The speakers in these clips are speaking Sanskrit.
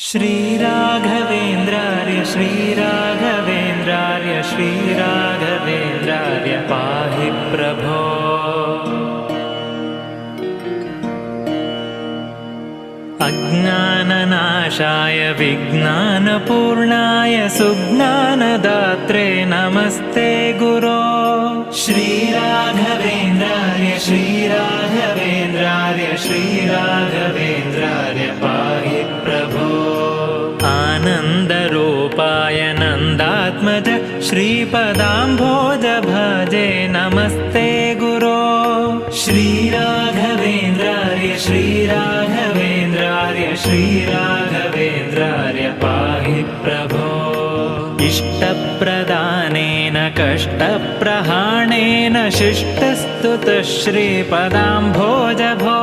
श्रीराघवेन्द्रार्य श्रीराघवेन्द्रार्य श्रीराघवेन्द्रार्य पाहि प्रभो। अज्ञाननाशाय विज्ञानपूर्णाय सुज्ञानदात्रे नमस्ते गुरो। श्रीराघवेन्द्रार्य श्रीराघवेन्द्रार्य श्रीराघवेन्द्रार्य पाहि प्रभो। आनन्दरूपाय नन्दात्मज श्रीपदाम्भोज भजे नमस्ते गुरो। श्रीराघवेन्द्रार्य श्रीराघवेन्द्रार्य श्रीराघवेन्द्रार्य पाहि प्रभो। इष्टप्रदानेन कष्टप्रहाणेन शिष्टस्तुतः श्रीपदाम्भोज भो।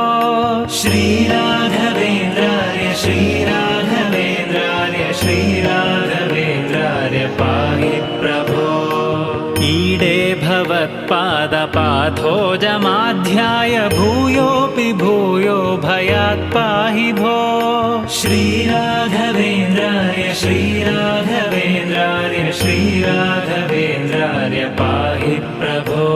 श्रीराघवेन्द्रार्य श्रीराघवेन्द्रार्य श्रीराघवेन्द्रार्य पाहि प्रभो। ईडे भवत्पादपाथोजमाध्याय भूयोऽपि भूयो भयात् पाहि भो। श्रीराघवेन्द्रार्य श्रीराघवेन्द्रार्य श्रीराघवेन्द्रार्य पाहि प्रभो।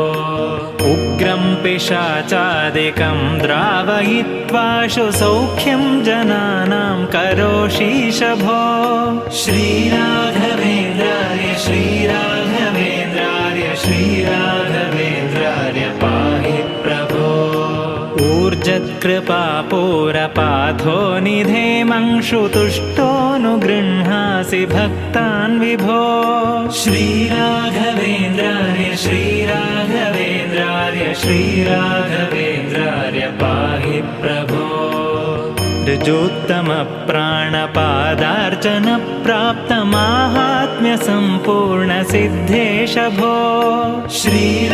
उग्रं पिशाचादिकं द्रावयित्वाशु सौख्यं जनानां करोषीश भो। श्रीराघवेन्द्रार्य श्रीराघवेन्द्रार्य श्रीराघवेन्द्रार्य पाहि प्रभो। ऊर्जत्कृपापूरपाथो निधेमंशुतुष्टोऽनुगृह्णासि भक्तान् विभो। श्रीराघवेन्द्रार्य श्रीराघवेन्द्रार्य श्रीराघवेन्द्रार्य पाहि प्रभो। ऋजोत्तमप्राणपादार्चन प्राप्तमाहात्म्यसम्पूर्णसिद्धेश भो। श्रीराघवेन्द्रार्य